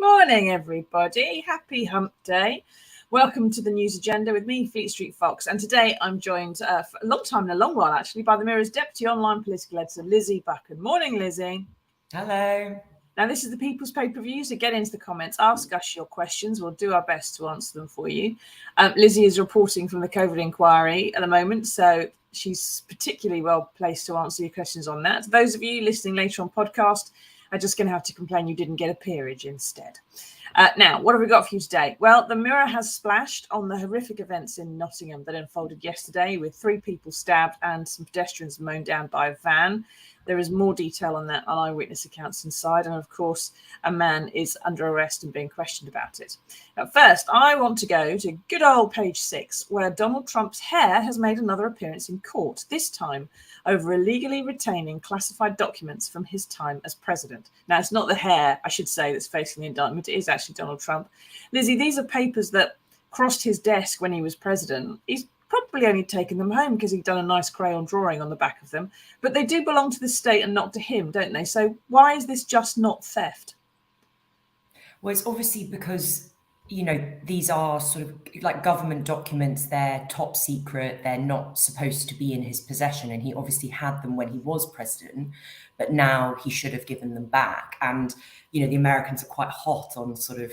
Morning, everybody. Happy hump day. Welcome to the news agenda with me, Fleet Street Fox. And today I'm joined for a long time and a long while, actually, by the Mirror's deputy online political editor, Lizzy Buchan. Morning, Lizzy. Hello. Now, this is the People's Pay-Per-View, so get into the comments, ask us your questions. We'll do our best to answer them for you. Lizzy is reporting from the COVID inquiry at the moment, so she's particularly well placed to answer your questions on that. Those of you listening later on podcast are just going to have to complain you didn't get a peerage instead. Now, what have we got for you today? Well, the Mirror has splashed on the horrific events in Nottingham that unfolded yesterday with 3 people stabbed and some pedestrians mown down by a van. There is more detail on that on eyewitness accounts inside. And of course, a man is under arrest and being questioned about it. But first, I want to go to good old page 6, where Donald Trump's hair has made another appearance in court, this time over illegally retaining classified documents from his time as president. Now, it's not the hair, I should say, that's facing the indictment. It is actually Donald Trump. Lizzy, these are papers that crossed his desk when he was president. He's probably only taken them home because he'd done a nice crayon drawing on the back of them. But they do belong to the state and not to him, don't they? So why is this just not theft? Well, it's obviously because, you know, these are sort of like government documents. They're top secret. They're not supposed to be in his possession. And he obviously had them when he was president, but now he should have given them back. And, you know, the Americans are quite hot on sort of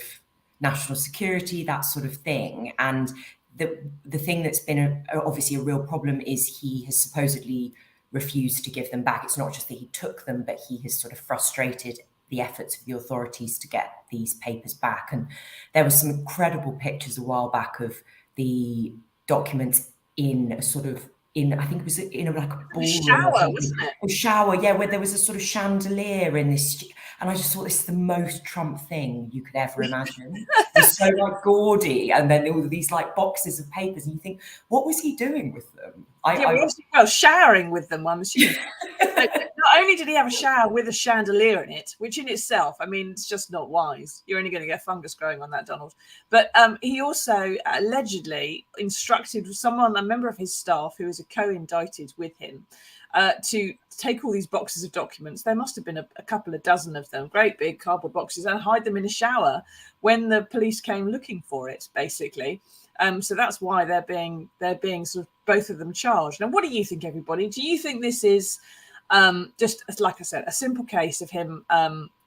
national security, that sort of thing. And the thing that's been obviously a real problem is he has supposedly refused to give them back. It's not just that he took them, but he has sort of frustrated the efforts of the authorities to get these papers back. And there were some incredible pictures a while back of the documents in a sort of, I think it was in like a ballroom. Shower, wasn't it? A shower, yeah, where there was a sort of chandelier in this. And I just thought this is the most Trump thing you could ever imagine. It's so like gaudy, and then all these like boxes of papers, and you think, what was he doing with them? Well, showering with them, I'm assuming. Not only did he have a shower with a chandelier in it, which in itself, I mean, it's just not wise. You're only going to get fungus growing on that, Donald. But he also allegedly instructed someone, a member of his staff, who was a co-indicted with him, to take all these boxes of documents. There must have been a couple of dozen of them, great big cardboard boxes, and hide them in a shower when the police came looking for it, basically. So that's why they're being sort of both of them charged. Now, what do you think, everybody? Do you think this is just, like I said, a simple case of him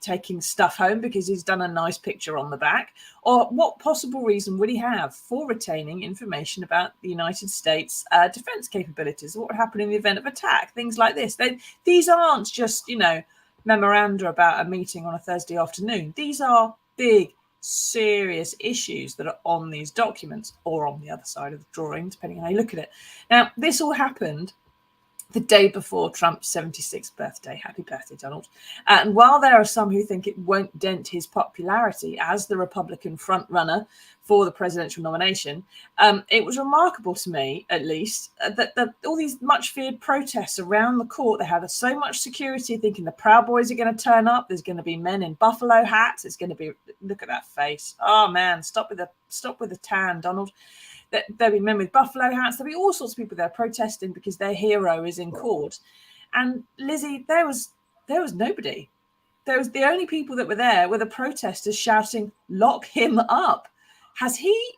taking stuff home because he's done a nice picture on the back? Or what possible reason would he have for retaining information about the United States defense capabilities? What would happen in the event of attack? Things like this. These aren't just, you know, memoranda about a meeting on a Thursday afternoon. These are big, serious issues that are on these documents, or on the other side of the drawing, depending on how you look at it. Now, this all happened the day before Trump's 76th birthday. Happy birthday, Donald. And while there are some who think it won't dent his popularity as the Republican frontrunner for the presidential nomination, it was remarkable to me, at least, that all these much feared protests around the court, they had so much security, thinking the Proud Boys are going to turn up. There's going to be men in buffalo hats. It's going to be, look at that face. Oh man, stop with the tan, Donald. There'll be men with buffalo hats. There'll be all sorts of people there protesting because their hero is in court. And Lizzy, there was nobody. The only people that were there were the protesters shouting, "Lock him up." Has he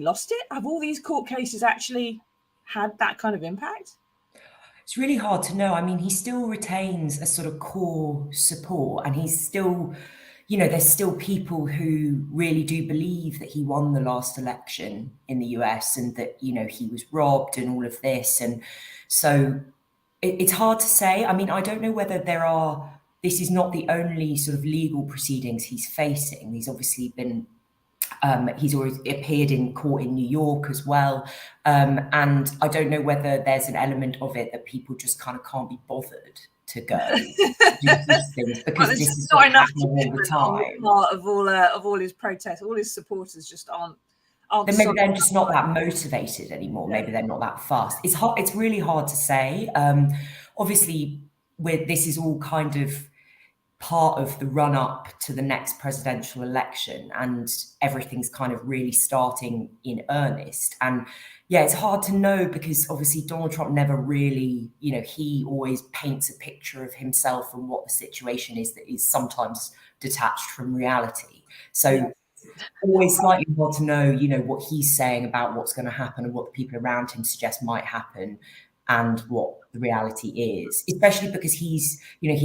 lost it? Have all these court cases actually had that kind of impact? It's really hard to know. I mean, he still retains a sort of core support, and he's still, you know, there's still people who really do believe that he won the last election in the US and that, you know, he was robbed and all of this. And so it's hard to say. I mean, I don't know whether there are this is not the only sort of legal proceedings he's facing. He's obviously been he's always appeared in court in New York as well. And I don't know whether there's an element of it that people just kind of can't be bothered to go to do these things, because well, this is not enough all the time. Part of all his protests, all his supporters just aren't. Then maybe they're just not that motivated anymore. Yeah. Maybe they're not that fast. It's hard. It's really hard to say. Obviously, this is all kind of part of the run up to the next presidential election, and everything's kind of really starting in earnest. And yeah, it's hard to know, because obviously Donald Trump never really, he always paints a picture of himself and what the situation is that is sometimes detached from reality. So always slightly hard to know, what he's saying about what's going to happen and what the people around him suggest might happen and what the reality is, especially because he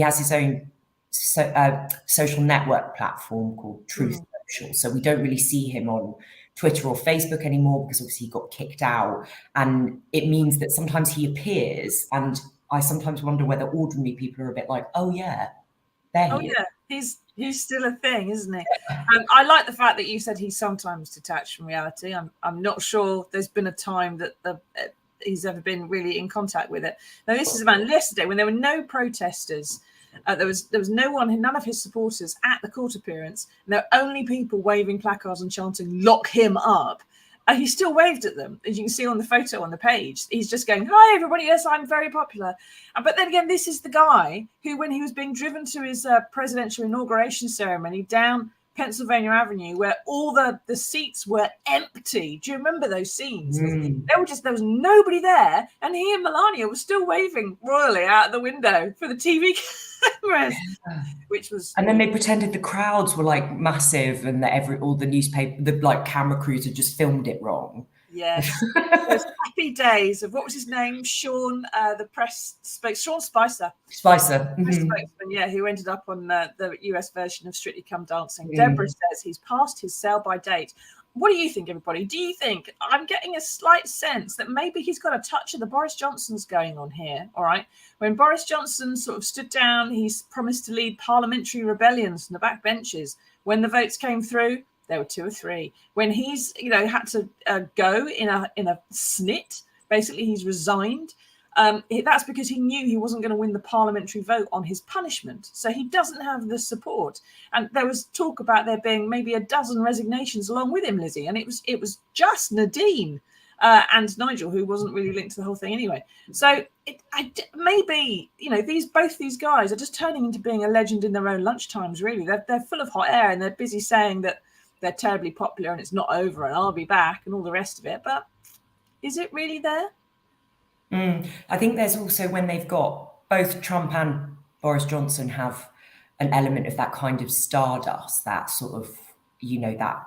has his own social network platform called Truth Social. So we don't really see him on Twitter or Facebook anymore, because obviously he got kicked out. And it means that sometimes he appears, and I sometimes wonder whether ordinary people are a bit like, oh yeah, there he is. Yeah, he's still a thing, isn't he? I like the fact that you said he's sometimes detached from reality. I'm not sure there's been a time that he's ever been really in contact with it. Now, this is about yesterday, when there were no protesters. There was no one, none of his supporters at the court appearance, and there were only people waving placards and chanting "Lock him up." He still waved at them, as you can see on the photo on the page. He's just going, "Hi, everybody. Yes, I'm very popular." But then again, this is the guy who, when he was being driven to his presidential inauguration ceremony down Pennsylvania Avenue, where all the seats were empty. Do you remember those scenes? There was nobody there, and he and Melania were still waving royally out the window for the TV cameras, which was. And then they pretended the crowds were like massive, and that all the newspaper, the like camera crews had just filmed it wrong. Yes, those happy days of, what was his name? Sean, the press Sean Spicer. Spicer, spokesman, yeah, who ended up on the US version of Strictly Come Dancing. Deborah says he's passed his sell-by date. What do you think, everybody? Do you think, I'm getting a slight sense that maybe he's got a touch of the Boris Johnson's going on here, all right? When Boris Johnson sort of stood down, he's promised to lead parliamentary rebellions from the backbenches. When the votes came through, there were 2 or 3. When he's, had to go in a snit, basically he's resigned. That's because he knew he wasn't going to win the parliamentary vote on his punishment. So he doesn't have the support. And there was talk about there being maybe a dozen resignations along with him, Lizzie. And it was just Nadine and Nigel, who wasn't really linked to the whole thing anyway. So maybe, both these guys are just turning into being a legend in their own lunchtimes, really. They're full of hot air, and they're busy saying that they're terribly popular and it's not over and I'll be back and all the rest of it. But is it really there? I think there's also, when they've got both Trump and Boris Johnson have an element of that kind of stardust, that sort of, that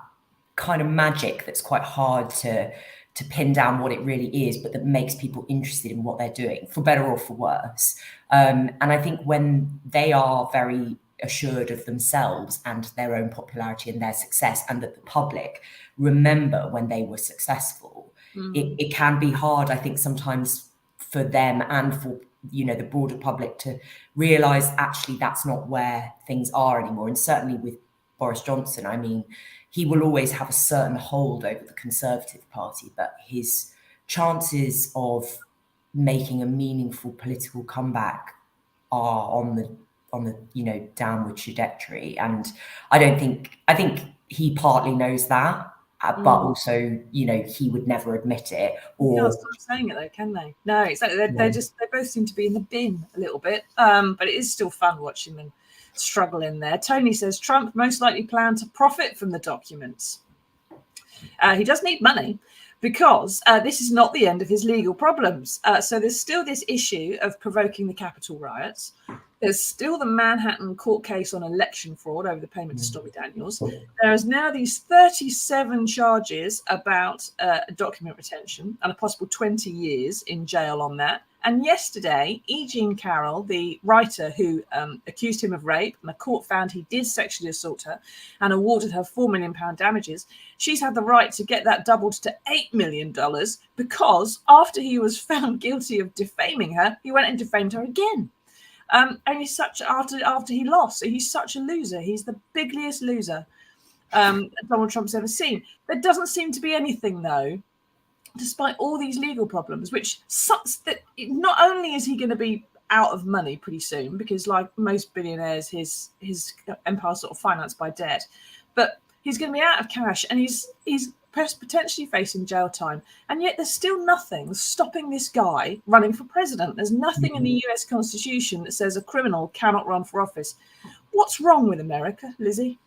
kind of magic that's quite hard to pin down what it really is, but that makes people interested in what they're doing, for better or for worse. And I think when they are very assured of themselves and their own popularity and their success, and that the public remember when they were successful, it can be hard, I think, sometimes for them and for the broader public to realize actually that's not where things are anymore. And certainly with Boris Johnson, I mean, he will always have a certain hold over the Conservative Party, but his chances of making a meaningful political comeback are on the downward trajectory. And I think he partly knows that, but also, he would never admit it. Or can't stop saying it though, can they? No, exactly. They both seem to be in the bin a little bit. But it is still fun watching them struggle in there. Tony says Trump most likely planned to profit from the documents. He does need money, because this is not the end of his legal problems. So there's still this issue of provoking the Capitol riots. There's still the Manhattan court case on election fraud over the payment to Stormy Daniels. There is now these 37 charges about document retention and a possible 20 years in jail on that. And yesterday, E. Jean Carroll, the writer who accused him of rape, and the court found he did sexually assault her and awarded her £4 million damages, she's had the right to get that doubled to $8 million, because after he was found guilty of defaming her, he went and defamed her again. And he's such after he lost, he's such a loser. He's the biggest loser Donald Trump's ever seen. There doesn't seem to be anything though, despite all these legal problems, which sucks that not only is he going to be out of money pretty soon, because like most billionaires, his empire sort of financed by debt, but he's going to be out of cash, and he's potentially facing jail time. And yet there's still nothing stopping this guy running for president. There's nothing in the US Constitution that says a criminal cannot run for office. What's wrong with America, Lizzie?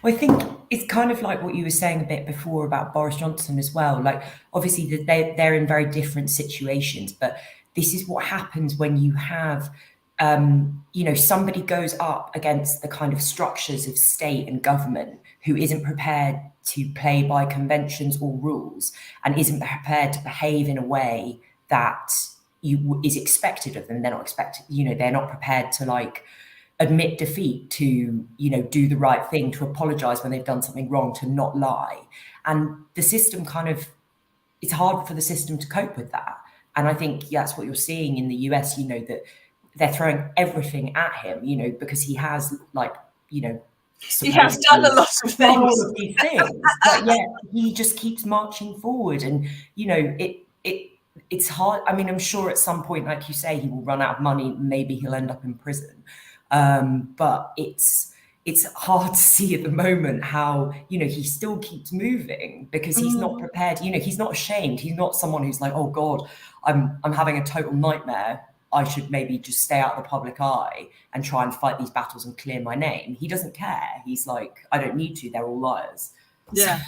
Well, I think it's kind of like what you were saying a bit before about Boris Johnson as well. Like, obviously, they're in very different situations, but this is what happens when you have, somebody goes up against the kind of structures of state and government who isn't prepared to play by conventions or rules and isn't prepared to behave in a way that is expected of them. They're not expected, they're not prepared to like admit defeat, to do the right thing, to apologize when they've done something wrong, to not lie. And the system it's hard for the system to cope with that. And I think that's what you're seeing in the US, that they're throwing everything at him, because he has he has done a lot of things. All of these things, but yet he just keeps marching forward. And it's hard. I mean, I'm sure at some point, like you say, he will run out of money. Maybe he'll end up in prison. But it's hard to see at the moment how, he still keeps moving, because he's not prepared. He's not ashamed. He's not someone who's like, oh God, I'm having a total nightmare. I should maybe just stay out of the public eye and try and fight these battles and clear my name. He doesn't care. He's like, I don't need to. They're all liars. Yeah.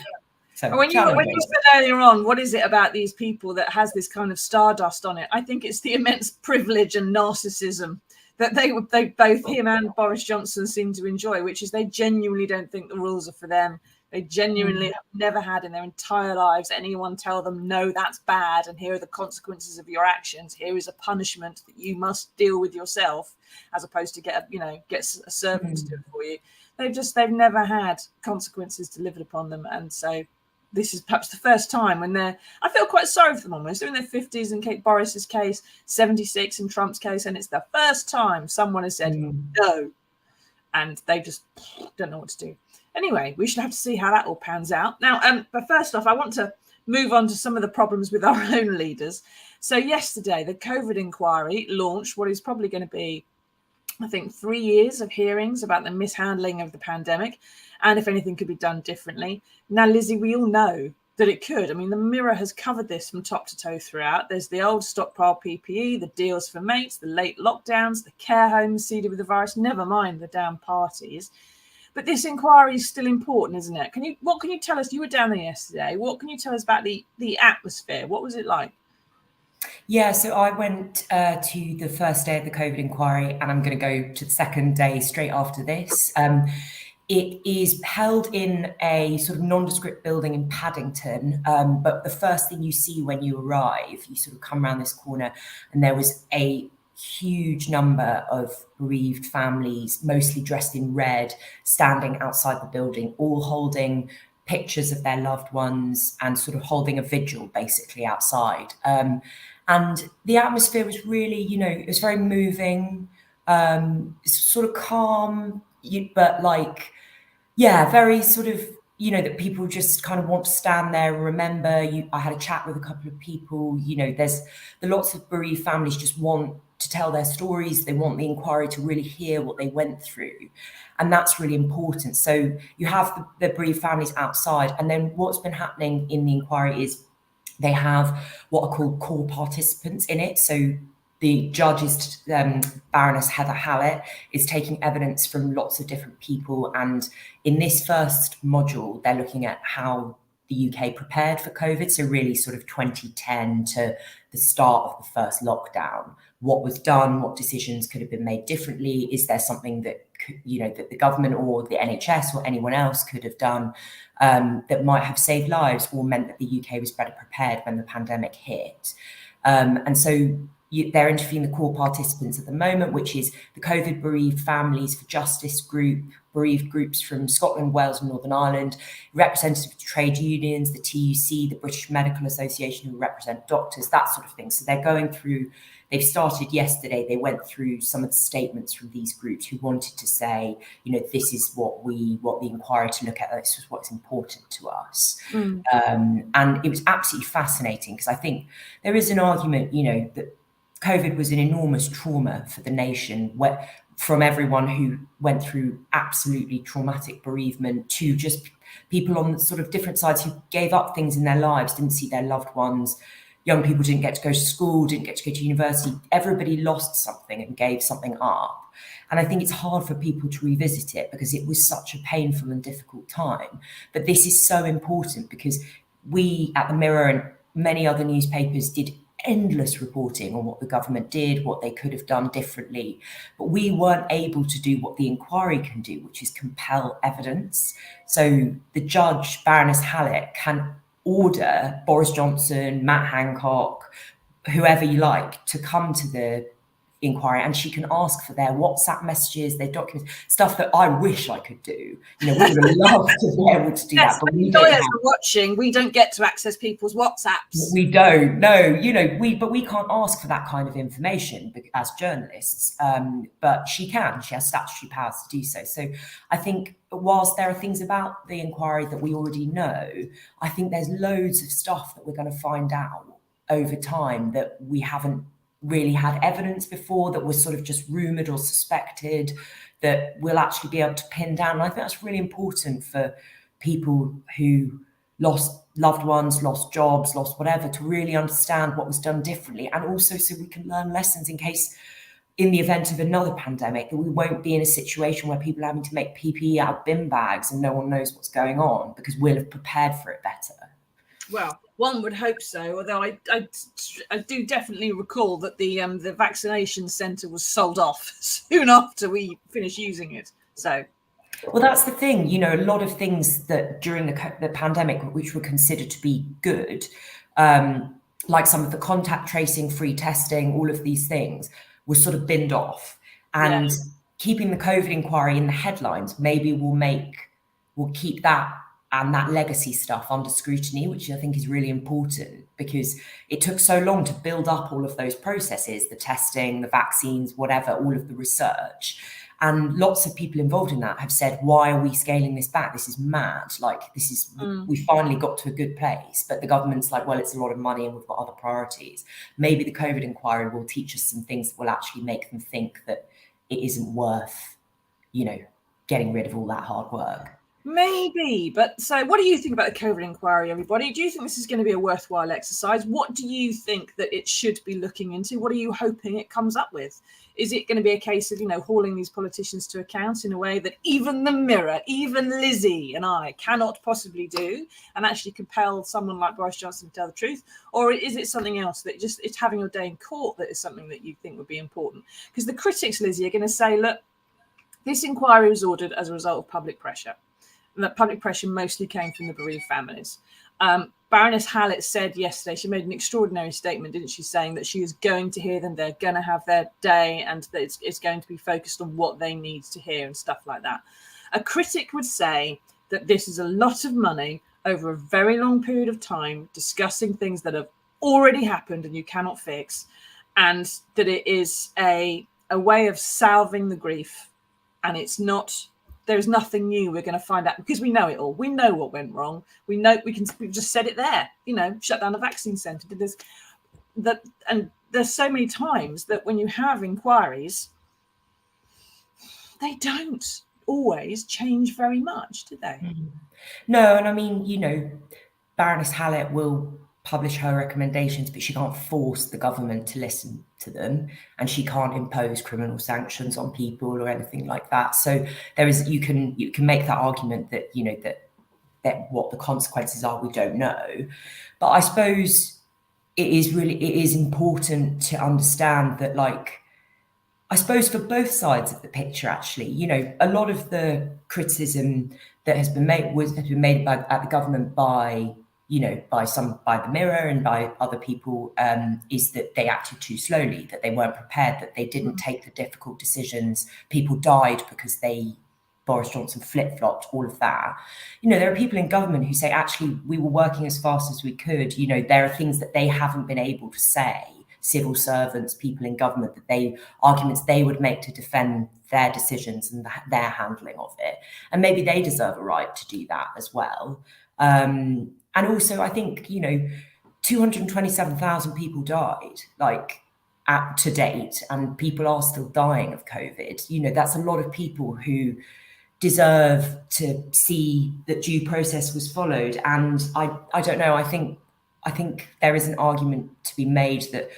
So when you said earlier on, what is it about these people that has this kind of stardust on it? I think it's the immense privilege and narcissism that they both him and Boris Johnson seem to enjoy, which is they genuinely don't think the rules are for them. They genuinely have never had in their entire lives anyone tell them, no, that's bad, and here are the consequences of your actions. Here is a punishment that you must deal with yourself, as opposed to get a servant to do it for you. They've never had consequences delivered upon them, and so this is perhaps the first time when I feel quite sorry for them almost. They're in their 50s in Boris's case, 76 in Trump's case, and it's the first time someone has said no, and they just don't know what to do. Anyway, we should have to see how that all pans out. Now, but first off, I want to move on to some of the problems with our own leaders. So yesterday, the COVID inquiry launched what is probably going to be, I think, 3 years of hearings about the mishandling of the pandemic and if anything could be done differently. Now, Lizzie, we all know that it could. I mean, the Mirror has covered this from top to toe throughout. There's the old stockpile PPE, the deals for mates, the late lockdowns, the care homes seeded with the virus, never mind the damn parties. But this inquiry is still important, isn't it? What can you tell us? You were down there yesterday. What can you tell us about the atmosphere? What was it like? Yeah, so I went to the first day of the COVID inquiry, and I'm going to go to the second day straight after this. It is held in a sort of nondescript building in Paddington, but the first thing you see when you arrive, you sort of come around this corner, and there was a huge number of bereaved families, mostly dressed in red, standing outside the building, all holding pictures of their loved ones and sort of holding a vigil basically outside. And the atmosphere was really, it was very moving, sort of calm, but like, yeah, very sort of, that people just kind of want to stand there and remember. I had a chat with a couple of people, there's lots of bereaved families just want to tell their stories. They want the inquiry to really hear what they went through. And that's really important. So you have the bereaved families outside. And then what's been happening in the inquiry is they have what are called core participants in it. So the judge is Baroness Heather Hallett, is taking evidence from lots of different people. And in this first module, they're looking at how the UK prepared for COVID. So really sort of 2010 to the start of the first lockdown. What was done, what decisions could have been made differently? Is there something that, that the government or the NHS or anyone else could have done that might have saved lives or meant that the UK was better prepared when the pandemic hit? And so they're interviewing the core participants at the moment, which is the COVID Bereaved Families for Justice group, bereaved groups from Scotland, Wales and Northern Ireland, representatives of trade unions, the TUC, the British Medical Association, who represent doctors, that sort of thing. So they're going through, they've started yesterday, they went through some of the statements from these groups who wanted to say, this is what the inquiry to look at, this is what's important to us. And it was absolutely fascinating, because I think there is an argument, that COVID was an enormous trauma for the nation, from everyone who went through absolutely traumatic bereavement to just people on sort of different sides who gave up things in their lives, didn't see their loved ones. Young people didn't get to go to school, didn't get to go to university. Everybody lost something and gave something up. And I think it's hard for people to revisit it because it was such a painful and difficult time. But this is so important because we at the Mirror and many other newspapers did endless reporting on what the government did, what they could have done differently. But we weren't able to do what the inquiry can do, which is compel evidence. So the judge, Baroness Hallett, can order Boris Johnson, Matt Hancock, whoever you like, to come to the inquiry, and she can ask for their WhatsApp messages, their documents, stuff that I wish I could do. We would love to be able to do that, but we don't. Lawyers are watching. We don't get to access people's WhatsApps. We don't. No, but we can't ask for that kind of information as journalists. But she can. She has statutory powers to do so. So I think whilst there are things about the inquiry that we already know, I think there's loads of stuff that we're going to find out over time that we haven't really had evidence before, that was sort of just rumoured or suspected, that we'll actually be able to pin down. And I think that's really important for people who lost loved ones, lost jobs, lost whatever, to really understand what was done differently, and also so we can learn lessons in case, in the event of another pandemic, that we won't be in a situation where people are having to make PPE out of bin bags and no one knows what's going on, because we'll have prepared for it better. Well, one would hope so, although I do definitely recall that the vaccination centre was sold off soon after we finished using it. So, well, that's the thing. A lot of things that during the pandemic, which were considered to be good, like some of the contact tracing, free testing, all of these things, were sort of binned off. And keeping the COVID inquiry in the headlines maybe will keep that and that legacy stuff under scrutiny, which I think is really important, because it took so long to build up all of those processes, the testing, the vaccines, whatever, all of the research. And lots of people involved in that have said, why are we scaling this back? This is mad. We finally got to a good place. But the government's like, well, it's a lot of money and we've got other priorities. Maybe the COVID inquiry will teach us some things that will actually make them think that it isn't worth, getting rid of all that hard work. Maybe, but so what do you think about the COVID inquiry, everybody? Do you think this is going to be a worthwhile exercise? What do you think that it should be looking into? What are you hoping it comes up with? Is it going to be a case of, hauling these politicians to account in a way that even the Mirror, even Lizzy and I cannot possibly do, and actually compel someone like Boris Johnson to tell the truth? Or is it something else that it's having your day in court that is something that you think would be important? Because the critics, Lizzy, are going to say, look, this inquiry was ordered as a result of public pressure. And that public pressure mostly came from the bereaved families. Baroness Hallett said yesterday, she made an extraordinary statement, didn't she, saying that she is going to hear them, they're going to have their day, and that it's going to be focused on what they need to hear and stuff like that. A critic would say that this is a lot of money over a very long period of time, discussing things that have already happened and you cannot fix, and that it is a way of salving the grief, and it's not... There's nothing new we're going to find out, because we know it all. We know what went wrong. We've just said it there. Shut down the vaccine centre. And there's so many times that when you have inquiries, they don't always change very much, do they? No, and I mean, Baroness Hallett will publish her recommendations, but she can't force the government to listen to them, and she can't impose criminal sanctions on people or anything like that. So you can make that argument that that what the consequences are, we don't know. But I suppose it is important to understand that, I suppose for both sides of the picture, actually, a lot of the criticism that has been made at the government by by the Mirror and by other people, is that they acted too slowly, that they weren't prepared, that they didn't take the difficult decisions. People died because Boris Johnson flip-flopped, all of that. There are people in government who say, actually, we were working as fast as we could. There are things that they haven't been able to say, civil servants, people in government, arguments they would make to defend their decisions and their handling of it. And maybe they deserve a right to do that as well. And also, I think, 227,000 people died, to date, and people are still dying of COVID. That's a lot of people who deserve to see that due process was followed. And I don't know, I think there is an argument to be made that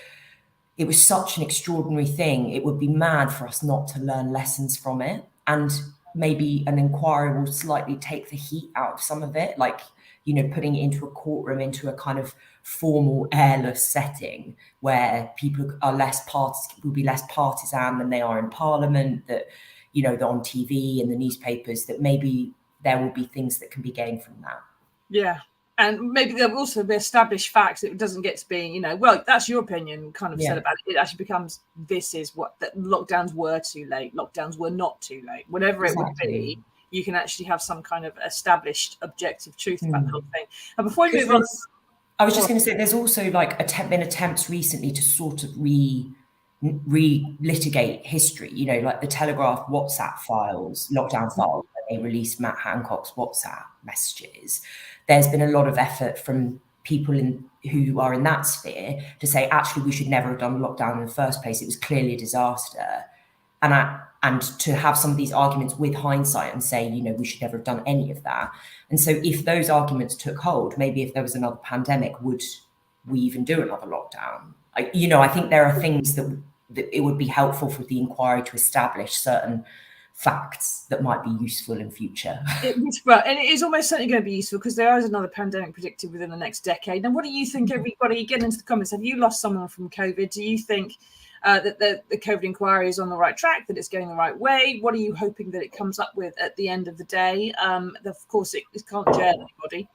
it was such an extraordinary thing. It would be mad for us not to learn lessons from it. And maybe an inquiry will slightly take the heat out of some of it, putting it into a courtroom, into a kind of formal, airless setting where people are will be less partisan than they are in Parliament, that, they're on TV and the newspapers, that maybe there will be things that can be gained from that. Yeah. And maybe there'll also be established facts. It doesn't get to be, well, that's your opinion kind of said about it. It actually becomes, this is what, that lockdowns were too late, lockdowns were not too late, whatever it would be. You can actually have some kind of established objective truth about the whole thing. And before we move on, I was just going to say, there's also been attempts recently to sort of re-litigate history, like the Telegraph WhatsApp files, lockdown files, when they released Matt Hancock's WhatsApp messages. There's been a lot of effort from people who are in that sphere to say, actually, we should never have done lockdown in the first place. It was clearly a disaster. And to have some of these arguments with hindsight and say, we should never have done any of that. And so if those arguments took hold, maybe if there was another pandemic, would we even do another lockdown? I think there are things that it would be helpful for the inquiry to establish certain facts that might be useful in future. Well, and it is almost certainly going to be useful because there is another pandemic predicted within the next decade. And what do you think, everybody? Get into the comments. Have you lost someone from COVID? Do you think that the COVID inquiry is on the right track, that it's going the right way? What are you hoping that it comes up with at the end of the day? Of course, it can't jail anybody.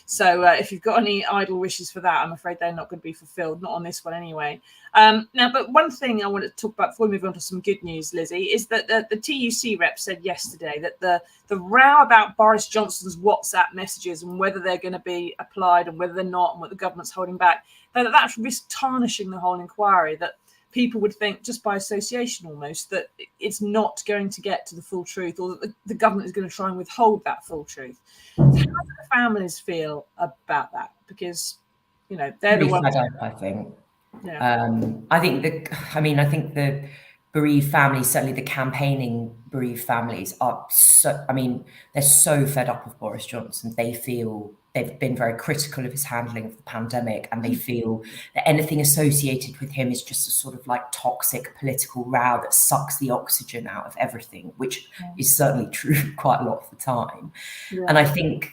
So if you've got any idle wishes for that, I'm afraid they're not going to be fulfilled, not on this one anyway. Now, but one thing I want to talk about before we move on to some good news, Lizzie, is that the TUC rep said yesterday that the row about Boris Johnson's WhatsApp messages and whether they're going to be applied and whether they're not, and what the government's holding back, that risks tarnishing the whole inquiry, that people would think, just by association almost, that it's not going to get to the full truth, or that the government is going to try and withhold that full truth. How do the families feel about that? Because, they're the ones. I think. Yeah. I think the bereaved families, certainly the campaigning bereaved families, are they're so fed up with Boris Johnson. They feel they've been very critical of his handling of the pandemic, and they feel that anything associated with him is just a sort of toxic political row that sucks the oxygen out of everything, which is certainly true quite a lot of the time. Yeah. And I think,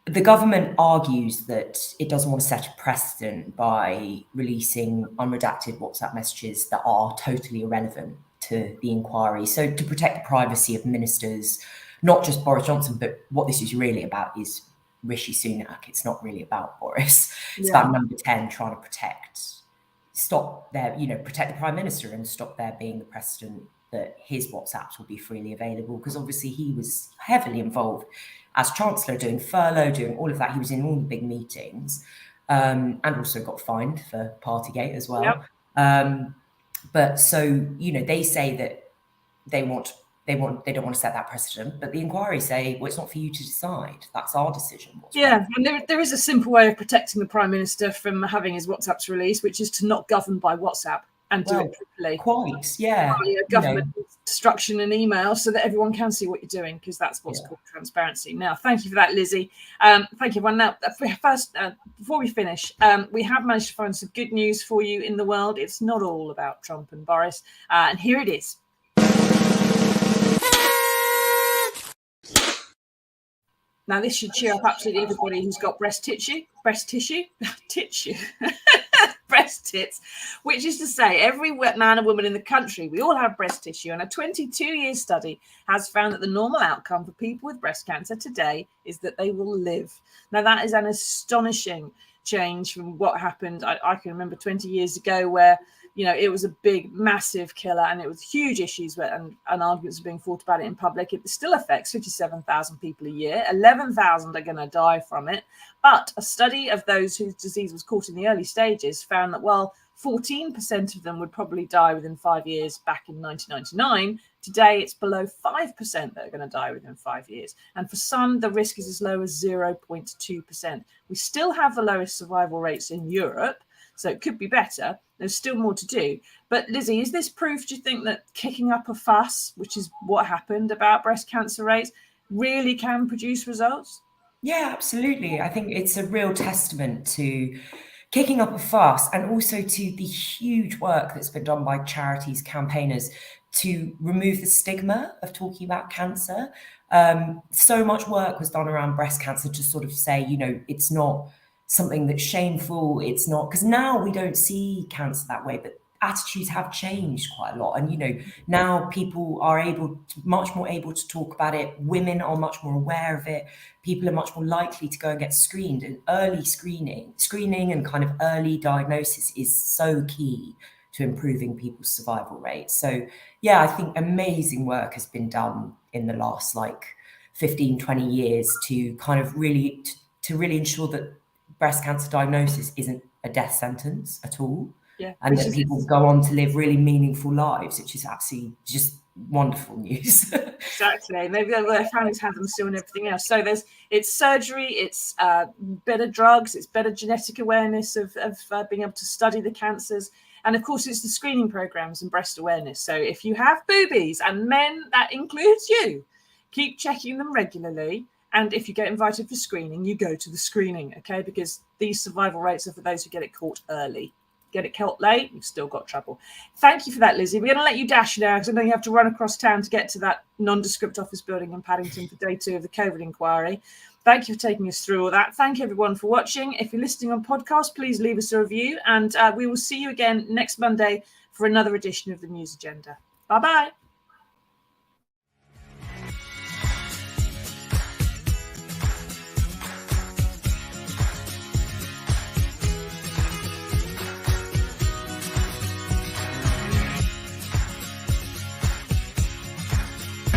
the government argues that it doesn't want to set a precedent by releasing unredacted WhatsApp messages that are totally irrelevant to the inquiry. So to protect the privacy of ministers, not just Boris Johnson, but what this is really about is Rishi Sunak. It's not really about Boris. It's about Number 10 trying to protect the Prime Minister and stop there being the precedent that his WhatsApps will be freely available, because obviously he was heavily involved as Chancellor, doing furlough, doing all of that. He was in all the big meetings, and also got fined for Partygate as well. Yep. But so, they say that they don't want to set that precedent, but the inquiry say, well, it's not for you to decide. That's our decision. And there is a simple way of protecting the Prime Minister from having his WhatsApps released, which is to not govern by WhatsApp and do it properly. Government instruction and email, so that everyone can see what you're doing, because that's what's called transparency. Now, thank you for that, Lizzie. Thank you, everyone. Now, before we finish, we have managed to find some good news for you in the world. It's not all about Trump and Boris, and here it is. Now, this should cheer up absolutely everybody who's got breast tissue. breast tits, which is to say every man and woman in the country, we all have breast tissue. And a 22-year study has found that the normal outcome for people with breast cancer today is that they will live. Now, that is an astonishing change from what happened. I can remember 20 years ago where, you know, it was a big, massive killer and it was huge issues and arguments are being fought about it in public. It still affects 57,000 people a year. 11,000 are going to die from it. But a study of those whose disease was caught in the early stages found that, well, 14% of them would probably die within 5 years back in 1999. Today, it's below 5% that are going to die within 5 years. And for some, the risk is as low as 0.2%. We still have the lowest survival rates in Europe, so it could be better. There's still more to do. But Lizzy, is this proof, do you think, that kicking up a fuss, which is what happened about breast cancer rates, really can produce results? Yeah, absolutely. I think it's a real testament to kicking up a fuss and also to the huge work that's been done by charities, campaigners to remove the stigma of talking about cancer. So much work was done around breast cancer to sort of say, you know, it's not something that's shameful. It's not, because now we don't see cancer that way, but attitudes have changed quite a lot. And, you know, now people are much more able to talk about it. Women are much more aware of it. People are much more likely to go and get screened. And early screening and kind of early diagnosis is so key to improving people's survival rates. So yeah, I think amazing work has been done in the last like 15, 20 years to kind of really, to really ensure that breast cancer diagnosis isn't a death sentence at all. Yeah, and that people go on to live really meaningful lives, which is absolutely just wonderful news. Exactly. Maybe their families have them still and everything else. So it's surgery, it's better drugs, it's better genetic awareness of being able to study the cancers. And of course, it's the screening programs and breast awareness. So if you have boobies, and men, that includes you, keep checking them regularly. And if you get invited for screening, you go to the screening, okay? Because these survival rates are for those who get it caught early. Get it caught late, you've still got trouble. Thank you for that, Lizzy. We're going to let you dash now because I know you have to run across town to get to that nondescript office building in Paddington for day 2 of the COVID inquiry. Thank you for taking us through all that. Thank you, everyone, for watching. If you're listening on podcast, please leave us a review. And we will see you again next Monday for another edition of the News Agenda. Bye-bye.